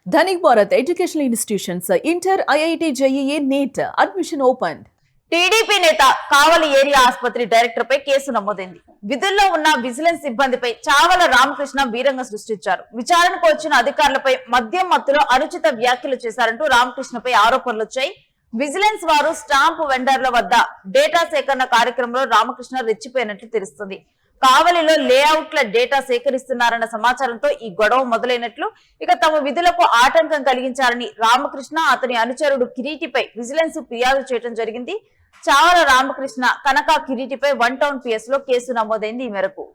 Dhanik Bharat Educational Institutions, Inter, IIT, JEE, NEET, admission opened. TDP నేత కావలి area ఆసుపత్రి director పై case నమోదైంది. విధుల్లో ఉన్న విజిలెన్స్ సిబ్బందిపై చావల రామకృష్ణ వీరంగం సృష్టించారు. విచారణకు వచ్చిన అధికారులపై మద్యం మత్తులో అనుచిత వ్యాఖ్యలు చేశారంటూ రామకృష్ణపై ఆరోపణలు వచ్చాయి. విజిలెన్స్ వారు స్టాంపు వెండర్ల వద్ద డేటా సేకరణ కార్యక్రమంలో రామకృష్ణ రెచ్చిపోయినట్లు తెలుస్తుంది. కావలిలో లేఅవుట్ల డేటా సేకరిస్తున్నారన్న సమాచారంతో ఈ గొడవ మొదలైనట్లు, ఇక తమ విధులకు ఆటంకం కలిగించారని రామకృష్ణ అతని అనుచరుడు కిరీటిపై విజిలెన్స్ ఫిర్యాదు చేయడం జరిగింది. చావల రామకృష్ణ కనక కిరీటిపై 1 టౌన్ PS లో కేసు నమోదైంది. ఈ మేరకు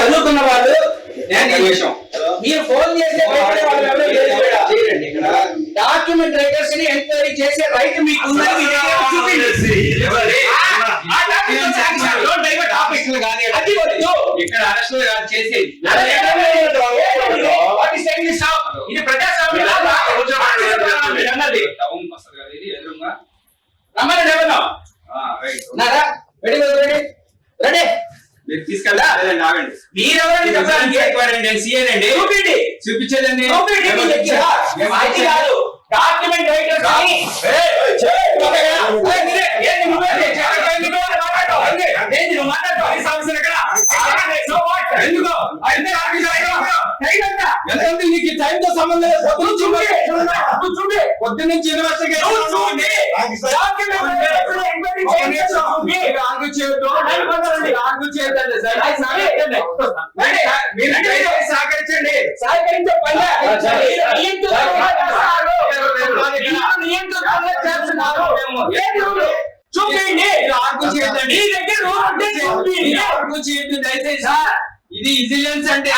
చదువుకున్న వాళ్ళు మీరు ఫోన్ చేసే డాక్యుమెంట్ రైటర్స్ ని ఎంక్వైరీ చేసే రైట్ మీకు ఉందని ఇక్కడ అరెస్ట్ చేసి ఇది ప్రజాస్వామ్యం రమ్మని రెడీ మీరు తీసుకెళ్ళా మీరెవరండి చెప్పండి. సీఏనండి చూపించేదండి డాక్యుమెంట్ రైటర్స్ నీకు టైంతో సంబంధం పొద్దు నుంచి సహకరించండి దయచేసి ఇది విజిలెన్స్ అంటే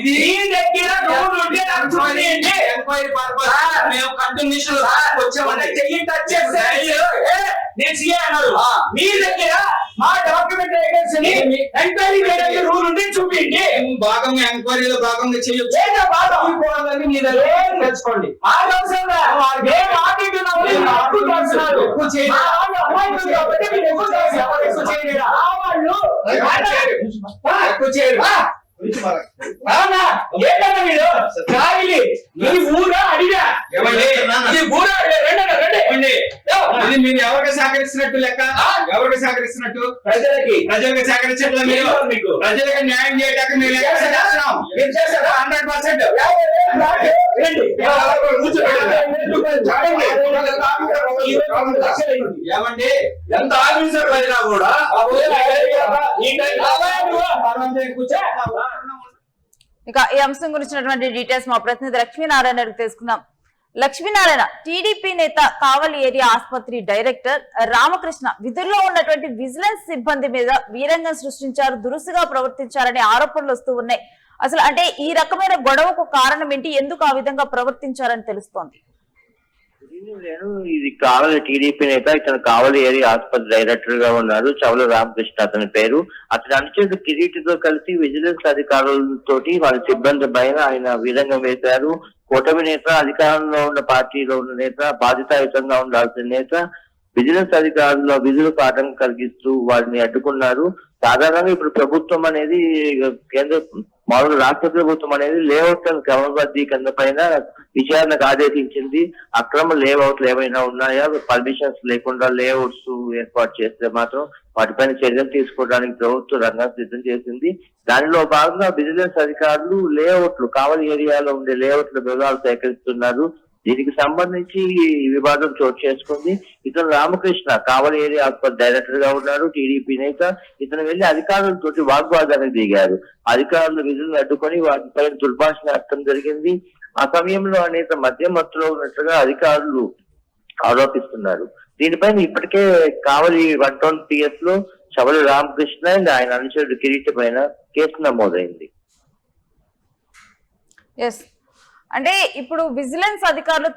ఇది ఎంక్వైరీ పర్పస్ మేము కంటిన్యూషన్ వచ్చామంటే చెయ్యి టచ్ చేస్తే నేను సీఏ అన్నారు. మీ దగ్గర మా డాక్యుమెంట్ రైటర్స్ ని ఎంక్వైరీ చేయడానికి రూల్ ఉంటే చూపిండి. భాగంగా ఎంక్వైరీలో భాగంగా చేయొచ్చు. మీ దగ్గర తెలుసుకోండి. మీరు ఎవరికి సహకరిస్తున్నట్టు లెక్క, ఎవరికి సహకరిస్తున్నట్టు ప్రజలకు సహకరించట్లేదు. మీరు ప్రజలకు న్యాయం చేయడానికి మేము చేస్తున్నాం. 100% ఏమండి ఎంత ఆఫీసర్ అయినా కూడా ఇక ఈ అంశం గురించినటువంటి డీటెయిల్స్ మా ప్రతినిధి లక్ష్మీనారాయణ తెలుసుకుందాం. లక్ష్మీనారాయణ, టీడీపీ నేత కావలి ఏరియా ఆసుపత్రి డైరెక్టర్ రామకృష్ణ విధుల్లో ఉన్నటువంటి విజిలెన్స్ సిబ్బంది మీద వీరంగం సృష్టించారు, దురుసుగా ప్రవర్తించారనే ఆరోపణలు వస్తూ ఉన్నాయి. అసలు అంటే ఈ రకమైన గొడవకు కారణం ఏంటి, ఎందుకు ఆ విధంగా ప్రవర్తించారని తెలుస్తోంది? ఇది కావలి టీడీపీ నేత, ఇతను కావలి ఏరియా ఆసుపత్రి డైరెక్టర్ గా ఉన్నారు. చవల రామకృష్ణ అతని పేరు. అతని అనుచరుడు కిరీటితో కలిసి విజిలెన్స్ అధికారులతోటి వాళ్ళ సిబ్బంది పైన ఆయన వీరంగం వేశారు. కూటమి నేత, అధికారంలో ఉన్న పార్టీలో ఉన్న నేత, బాధ్యతాయుతంగా ఉండాల్సిన నేత విజిలెన్స్ అధికారుల విధులకు ఆటంకం కలిగిస్తూ వారిని అడ్డుకున్నారు. సాధారణంగా ఇప్పుడు ప్రభుత్వం అనేది కేంద్ర మామూలు రాష్ట్ర ప్రభుత్వం అనేది లేఅవుట్లను క్రమబద్ధీకరణ పైన విచారణకు ఆదేశించింది. అక్రమ లేఅవుట్లు ఏమైనా ఉన్నాయా, పర్మిషన్స్ లేకుండా లేఅవుట్స్ ఏర్పాటు చేస్తే మాత్రం వాటిపైన చర్యలు తీసుకోవడానికి ప్రభుత్వం రంగం సిద్ధం చేసింది. దానిలో భాగంగా విజిలెన్స్ అధికారులు లేఅవుట్లు, కావలి ఏరియాలో ఉండే లేఅవుట్ల వివరాలు సేకరిస్తున్నారు. దీనికి సంబంధించి వివాదం చోటు చేసుకుంది. ఇతను రామకృష్ణ కావలి ఏరియా ఆసుపత్రి డైరెక్టర్ గా ఉన్నారు, టీడీపీ నేత. ఇతను వెళ్లి అధికారులతో వాగ్వాదానికి దిగారు. అధికారులు విధులను అడ్డుకొని వాటిపై దుర్భాషణ అర్థం జరిగింది. ఆ సమయంలో అనేక మద్యం మత్తులో ఉన్నట్లుగా అధికారులు ఆరోపిస్తున్నారు. దీనిపైన ఇప్పటికే కావలి 1 టౌన్ PS లో చవల రామకృష్ణ అండ్ ఆయన అనుచరుడు కిరీటి పైన కేసు నమోదైంది. అంటే ఇప్పుడు విజిలెన్స్ అధికారులు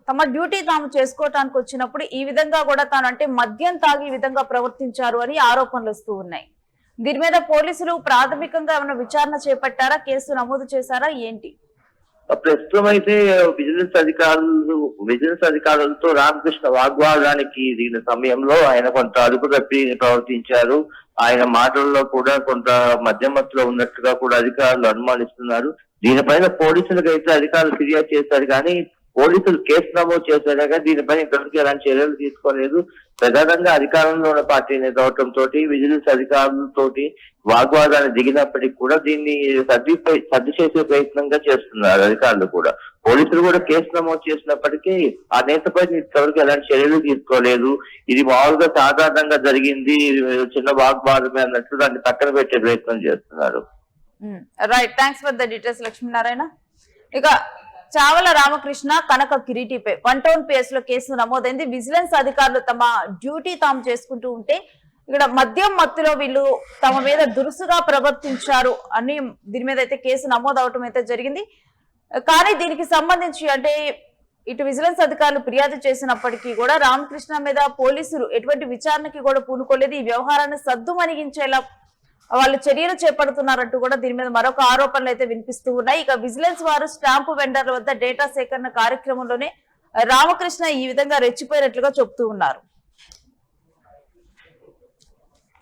తమ డ్యూటీ తాము చేసుకోవటానికి వచ్చినప్పుడు ఈ విధంగా కూడా తాను అంటే మద్యం తాగి ఈ విధంగా ప్రవర్తించారు అని ఆరోపణలు వస్తూ ఉన్నాయి. దీని మీద పోలీసులు ప్రాథమికంగా ఏమైనా విచారణ చేపట్టారా, కేసు నమోదు చేశారా ఏంటి? ప్రస్తుతం అయితే విజిలెన్స్ అధికారులతో రామకృష్ణ వాగ్వాదానికి దిగిన సమయంలో ఆయన కొంత అదుపు తప్పి ప్రవర్తించారు. ఆయన మాటల్లో కూడా కొంత మధ్యమత్తులో ఉన్నట్టుగా కూడా అధికారులు అనుమానిస్తున్నారు. దీనిపైన పోలీసులకు అయితే అధికారులు ఫిర్యాదు చేశారు, కానీ పోలీసులు కేసు నమోదు చేశారు కానీ దీనిపైన ఇంతవరకు ఎలాంటి చర్యలు తీసుకోలేదు. ప్రధానంగా అధికారంలో ఉన్న పార్టీ నేత అవడంతో విజిలెన్స్ అధికారులతోటి వాగ్వాదాన్ని దిగినప్పటికీ కూడా దీన్ని సర్ది చేసే ప్రయత్నంగా చేస్తున్నారు అధికారులు కూడా. పోలీసులు కూడా కేసు నమోదు చేసినప్పటికీ ఆ నేతపై ఇంతవరకు ఎలాంటి చర్యలు తీసుకోలేదు. ఇది మామూలుగా సాధారణంగా జరిగింది, చిన్న వాగ్వాదమే అన్నట్లు దాన్ని పక్కన పెట్టే ప్రయత్నం చేస్తున్నారు. Right, thanks for the details Lakshminarayana. ఇక చావల రామకృష్ణ కనక కిరీటిపై 1 టౌన్ PS లో కేసు నమోదైంది. విజిలెన్స్ అధికారులు తమ డ్యూటీ తాము చేసుకుంటూ ఉంటే ఇక్కడ మద్యం మత్తులో వీళ్ళు తమ మీద దురుసుగా ప్రవర్తించారు అని దీని మీద అయితే కేసు నమోదు అవటం అయితే జరిగింది. కానీ దీనికి సంబంధించి అంటే ఇటు విజిలెన్స్ అధికారులు ఫిర్యాదు చేసినప్పటికీ కూడా రామకృష్ణ మీద పోలీసులు ఎటువంటి విచారణకి కూడా పూనుకోలేదు. ఈ వ్యవహారాన్ని సద్దుమణిగించేలా వాళ్ళు చర్యలు చేపడుతున్నారంటూ కూడా దీని మీద మరొక ఆరోపణలు అయితే వినిపిస్తూ ఉన్నాయి. ఇక విజిలెన్స్ వారు స్టాంపు వెండర్ల వద్ద డేటా సేకరణ కార్యక్రమంలోనే రామకృష్ణ ఈ విధంగా రెచ్చిపోయినట్లుగా చెప్తూ ఉన్నారు.